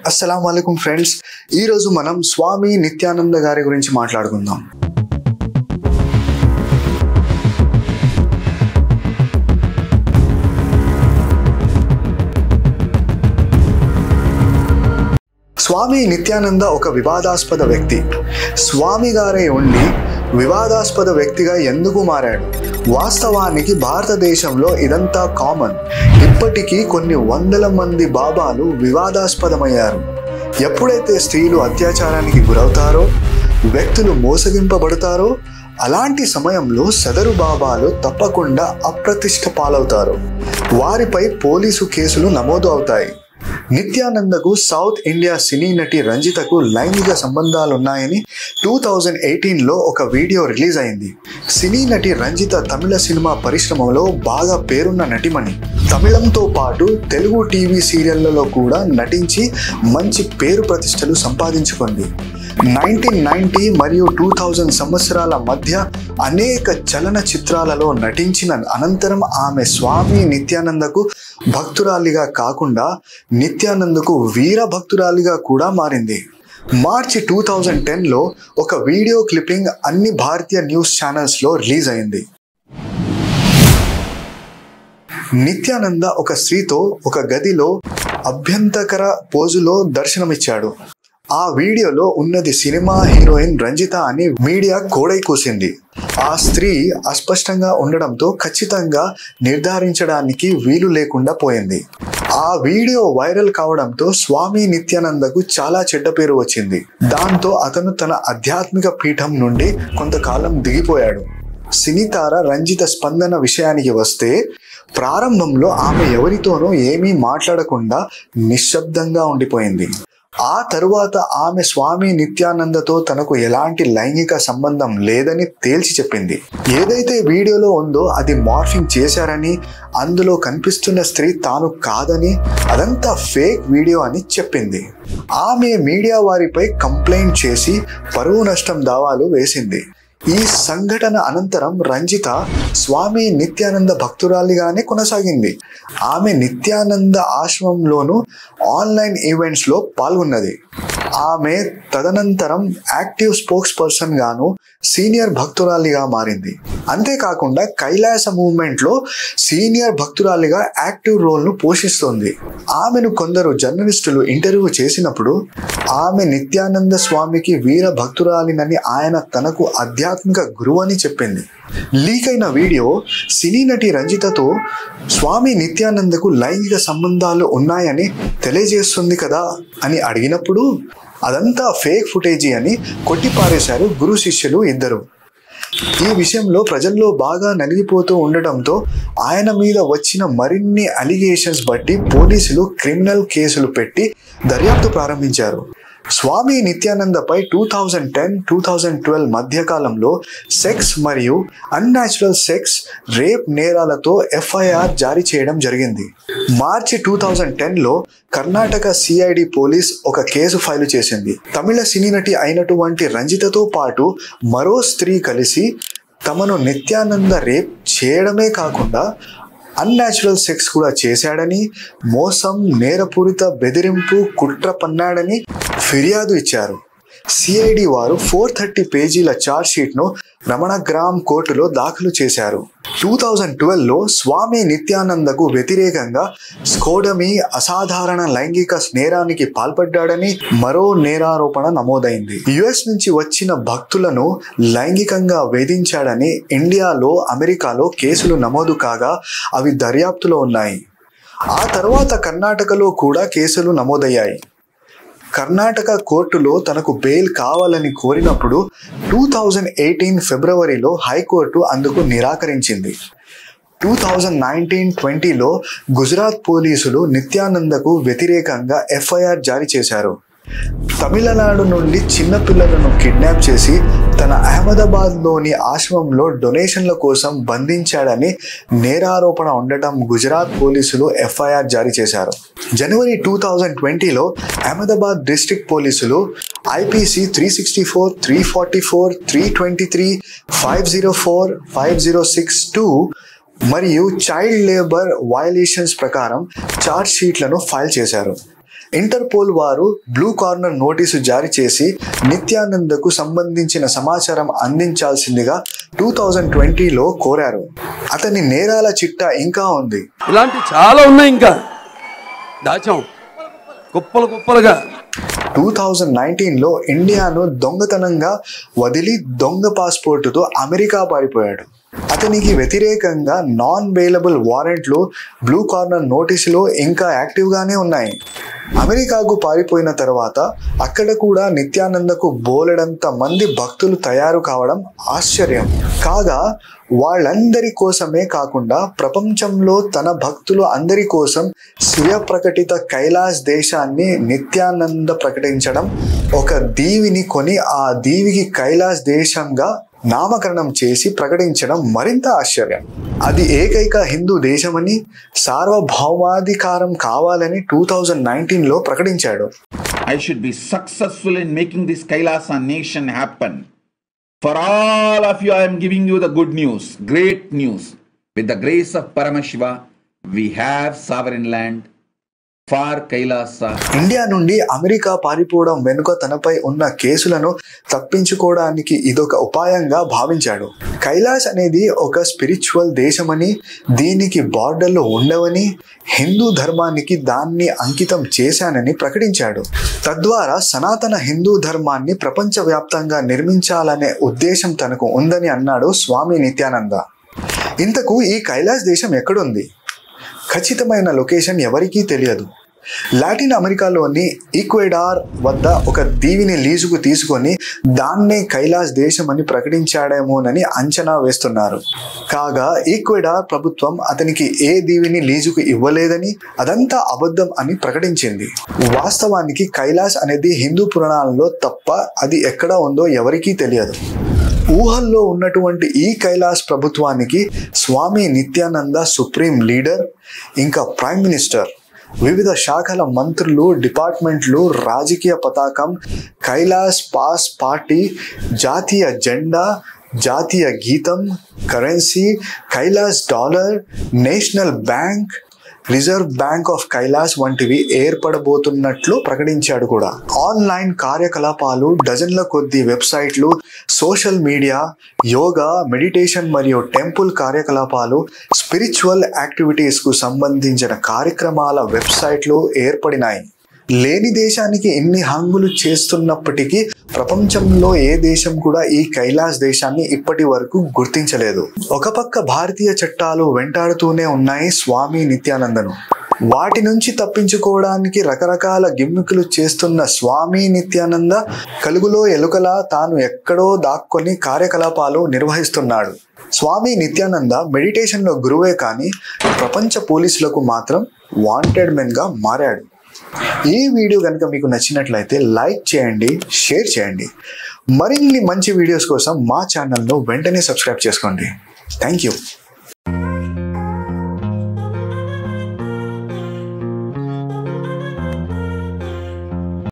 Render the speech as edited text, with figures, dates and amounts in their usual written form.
అస్సలాముఅలైకుం friends, ఈ రోజు మనం స్వామి నిత్యానంద గారి గురించి మాట్లాడుకుందాం. స్వామి నిత్యానంద ఒక వివాదాస్పద వ్యక్తి. స్వామి గారే ఉండి వివాదాస్పద వ్యక్తిగా ఎందుకు మారాడు? వాస్తవానికి భారతదేశంలో ఇదంతా కామన్. ఇప్పటికీ కొన్ని వందల మంది బాబాలు వివాదాస్పదమయ్యారు. ఎప్పుడైతే స్త్రీలు అత్యాచారానికి గురవుతారో, వ్యక్తులు మోసగింపబడతారో, అలాంటి సమయంలో సదరు బాబాలు తప్పకుండా అప్రతిష్ట పాలవుతారు. వారిపై పోలీసు కేసులు నమోదు అవుతాయి. నిత్యానందకు సౌత్ ఇండియా సినీ నటి రంజితకు లైంగిక సంబంధాలున్నాయని 2018లో ఒక వీడియో రిలీజ్ అయింది. సినీ నటి రంజిత తమిళ సినిమా పరిశ్రమలో బాగా పేరున్న నటిమణి. తమిళంతో పాటు తెలుగు టీవీ సీరియళ్లలో కూడా నటించి మంచి పేరు ప్రతిష్టలు సంపాదించుకుంది. 1990 మరియు 2000 సంవత్సరాల మధ్య అనేక చలన చిత్రాలలో నటించిన అనంతరం ఆమె స్వామి నిత్యానందకు భక్తురాలిగా కాకుండా నిత్యానందకు వీర భక్తురాలిగా కూడా మారింది. మార్చి 2010లో ఒక వీడియో క్లిప్పింగ్ అన్ని భారతీయ న్యూస్ ఛానల్స్లో రిలీజ్ అయింది. నిత్యానంద ఒక స్త్రీతో ఒక గదిలో అభ్యంతరకర పోజులో దర్శనమిచ్చాడు. ఆ వీడియోలో ఉన్నది సినిమా హీరోయిన్ రంజిత అని మీడియా కోడై కూసింది. ఆ స్త్రీ అస్పష్టంగా ఉండడంతో ఖచ్చితంగా నిర్ధారించడానికి వీలు లేకుండా పోయింది. ఆ వీడియో వైరల్ కావడంతో స్వామి నిత్యానందకు చాలా చెడ్డ పేరు వచ్చింది. దాంతో అతను తన ఆధ్యాత్మిక పీఠం నుండి కొంతకాలం దిగిపోయాడు. సినీతార రంజిత స్పందన విషయానికి వస్తే, ప్రారంభంలో ఆమె ఎవరితోనూ ఏమీ మాట్లాడకుండా నిశ్శబ్దంగా ఉండిపోయింది. ఆ తరువాత ఆమె స్వామి నిత్యానందతో తనకు ఎలాంటి లైంగిక సంబంధం లేదని తేల్చి చెప్పింది. ఏదైతే వీడియోలో ఉందో అది మార్ఫింగ్ చేశారని, అందులో కనిపిస్తున్న స్త్రీ తాను కాదని, అదంతా ఫేక్ వీడియో అని చెప్పింది. ఆమె మీడియా వారిపై కంప్లైంట్ చేసి పరువు నష్టం దావాలు వేసింది. ఈ సంఘటన అనంతరం రంజిత స్వామి నిత్యానంద భక్తురాలిగానే కొనసాగింది. ఆమె నిత్యానంద ఆశ్రమంలోనూ ఆన్లైన్ ఈవెంట్స్లో పాల్గొన్నది. ఆమె తదనంతరం యాక్టివ్ స్పోక్స్ పర్సన్ గాను సీనియర్ భక్తురాలిగా మారింది. అంతేకాకుండా కైలాస మూవ్మెంట్లో సీనియర్ భక్తురాలిగా యాక్టివ్ రోల్ను పోషిస్తోంది. ఆమెను కొందరు జర్నలిస్టులు ఇంటర్వ్యూ చేసినప్పుడు ఆమె నిత్యానంద స్వామికి వీర భక్తురాలినని, ఆయన తనకు ఆధ్యాత్మిక గురువు అని చెప్పింది. లీక్ అయిన వీడియో సినీ నటి రంజితతో స్వామి నిత్యానందకు లైంగిక సంబంధాలు ఉన్నాయని తెలియజేస్తుంది కదా అని అడిగినప్పుడు అదంతా ఫేక్ ఫుటేజీ అని కొట్టిపారేశారు గురు శిష్యులు ఇద్దరు. ఈ విషయంలో ప్రజల్లో బాగా నలిగిపోతూ ఉండటంతో ఆయన మీద వచ్చిన మరిన్ని అలిగేషన్స్ బట్టి పోలీసులు క్రిమినల్ కేసులు పెట్టి దర్యాప్తు ప్రారంభించారు. స్వామి నిత్యానందపై 2010-2012 మధ్యకాలంలో సెక్స్ మరియు అన్యాచురల్ సెక్స్, రేప్ నేరాలతో ఎఫ్ఐఆర్ జారీ చేయడం జరిగింది. మార్చి 2010లో కర్ణాటక సిఐడి పోలీస్ ఒక కేసు ఫైలు చేసింది. తమిళ సినీ నటి అయినటువంటి రంజితతో పాటు మరో స్త్రీ కలిసి తమను నిత్యానంద రేప్ చేయడమే కాకుండా అన్యాచురల్ సెక్స్ కూడా చేశాడని, మోసం, నేరపూరిత బెదిరింపు, కుట్ర పన్నాడని ఫిర్యాదు ఇచ్చారు. సిఐడి వారు 430 పేజీల ఛార్జ్ షీట్ను రమణగ్రామ్ కోర్టులో దాఖలు చేశారు. 2012లో స్వామి నిత్యానందకు వ్యతిరేకంగా స్కోడమీ, అసాధారణ లైంగిక నేరానికి పాల్పడ్డాడని మరో నేరారోపణ నమోదైంది. యుఎస్ నుంచి వచ్చిన భక్తులను లైంగికంగా వేధించాడని ఇండియాలో, అమెరికాలో కేసులు నమోదు కాగా అవి దర్యాప్తులో ఉన్నాయి. ఆ తర్వాత కర్ణాటకలో కూడా కేసులు నమోదయ్యాయి. కర్ణాటక కోర్టులో తనకు బెయిల్ కావాలని కోరినప్పుడు 2018 ఫిబ్రవరిలో హైకోర్టు అందుకు నిరాకరించింది. 2019-20లో గుజరాత్ పోలీసులు నిత్యానందకు వ్యతిరేకంగా ఎఫ్ఐఆర్ జారీ చేశారు. తమిళనాడు నుండి చిన్నపిల్లలను కిడ్నాప్ చేసి తన అహ్మదాబాద్లోని ఆశ్రమంలో డొనేషన్ల కోసం బంధించాడని నేరారోపణ ఉండటం గుజరాత్ పోలీసులు ఎఫ్ఐఆర్ జారీ చేశారు. జనవరి 2020లో అహ్మదాబాద్ డిస్ట్రిక్ట్ పోలీసులు ఐపీసీ 364, 344, 323, 504, 5062 మరియు చైల్డ్ లేబర్ వయలేషన్స్ ప్రకారం ఛార్జ్ షీట్లను ఫైల్ చేశారు. ఇంటర్పోల్ వారు బ్లూ కార్నర్ నోటీసు జారీ చేసి నిత్యానందకు సంబంధించిన సమాచారం అందించాల్సిందిగా 2020లో కోరారు. అతని నేరాల చిట్టా ఇంకా ఉంది. ఇలాంటి చాలా ఉన్నాయి, ఇంకా దాచాం కుప్పలు కుప్పలుగా. 2019లో ఇండియాను దొంగతనంగా వదిలి దొంగ పాస్పోర్టుతో అమెరికా పారిపోయాడు. అతనికి వ్యతిరేకంగా నాన్ బెయిలబుల్ వారెంట్లు బ్లూ కార్నర్ నోటీసులో ఇంకా యాక్టివ్గానే ఉన్నాయి. అమెరికాకు పారిపోయిన తర్వాత అక్కడ కూడా నిత్యానందకు బోలెడంత మంది భక్తులు తయారు కావడం ఆశ్చర్యం. కాగా వాళ్ళందరి కోసమే కాకుండా ప్రపంచంలో తన భక్తులు అందరి కోసం స్వీయ ప్రకటిత కైలాస్ దేశాన్ని నిత్యానంద ప్రకటించడం, ఒక దీవిని కొని ఆ దీవికి కైలాస్ దేశంగా నామకరణం చేసి ప్రకటించడం మరింత ఆశ్చర్యం. అది ఏకైక హిందూ దేశమని, సార్వభౌమాధికారం కావాలని 2019లో ప్రకటించాడు. I should be successful in making this Kailasa nation happen. For all of you, I am giving you the good news, great news. With the grace of Paramashiva, we have sovereign land for Kailasa. India నుండి America పారిపోవడం వెనుక తనపై ఉన్న కేసులను తప్పించుకోవడానికి ఇదొక ఉపాయంగా భావించాడు. కైలాస్ అనేది ఒక స్పిరిచువల్ దేశమని, దీనికి బార్డర్లు ఉండవని, హిందూ ధర్మానికి దాన్ని అంకితం చేశానని ప్రకటించాడు. తద్వారా సనాతన హిందూ ధర్మాన్ని ప్రపంచవ్యాప్తంగా నిర్మించాలనే ఉద్దేశం తనకు ఉందని అన్నాడు స్వామి నిత్యానంద. ఇంతకు ఈ కైలాస్ దేశం ఎక్కడుంది? ఖచ్చితమైన లొకేషన్ ఎవరికీ తెలియదు. లాటిన్ అమెరికాలోని ఈక్వెడార్ వద్ద ఒక దీవిని లీజుకు తీసుకొని దాన్నే కైలాస్ దేశం అని ప్రకటించాడేమోనని అంచనా వేస్తున్నారు. కాగా ఈక్వెడార్ ప్రభుత్వం అతనికి ఏ దీవిని లీజుకు ఇవ్వలేదని, అదంతా అబద్ధం అని ప్రకటించింది. వాస్తవానికి కైలాస్ అనేది హిందూ పురాణాలలో తప్ప అది ఎక్కడ ఉందో ఎవరికీ తెలియదు. ఊహల్లో ఉన్నటువంటి ఈ కైలాస్ ప్రభుత్వానికి స్వామి నిత్యానంద సుప్రీం లీడర్, ఇంకా ప్రైమ్ మినిస్టర్, వివిధ శాఖల మంత్రులు, డిపార్ట్మెంట్లు, రాజకీయ పతాకం, కైలాస్ పాస్ పార్టీ, జాతీయ జెండా, జాతీయ గీతం, currency, Kailash dollar, national bank, reserve bank of Kailash వంటివి ఏర్పడబోతున్నట్లు ప్రకటించాడు కూడా. ఆన్లైన్ కార్యకలాపాలు, డజన్ల కొద్ది వెబ్సైట్లు, సోషల్ మీడియా, యోగా, మెడిటేషన్ మరియు టెంపుల్ కార్యకలాపాలు, స్పిరిచువల్ యాక్టివిటీస్కు సంబంధించిన కార్యక్రమాల వెబ్సైట్లు ఏర్పడినాయి. లేని దేశానికి ఇన్ని హంగులు చేస్తున్నప్పటికీ ప్రపంచంలో ఏ దేశం కూడా ఈ కైలాస్ దేశాన్ని ఇప్పటి వరకు గుర్తించలేదు. ఒక పక్క భారతీయ చట్టాలు వెంటాడుతూనే ఉన్నాయి స్వామి నిత్యానందను. వాటి నుంచి తప్పించుకోవడానికి రకరకాల గిమ్మికులు చేస్తున్న స్వామి నిత్యానంద కలుగులో ఎలుకలా తాను ఎక్కడో దాక్కొని కార్యకలాపాలు నిర్వహిస్తున్నాడు. స్వామి నిత్యానంద మెడిటేషన్లో గురువే కానీ ప్రపంచ పోలీసులకు మాత్రం వాంటెడ్ మెన్గా మారాడు. ఈ వీడియో కనుక మీకు నచ్చినట్లయితే లైక్ చేయండి, షేర్ చేయండి. మరిన్ని మంచి వీడియోస్ కోసం మా ఛానల్ను వెంటనే సబ్స్క్రైబ్ చేసుకోండి. Thank you.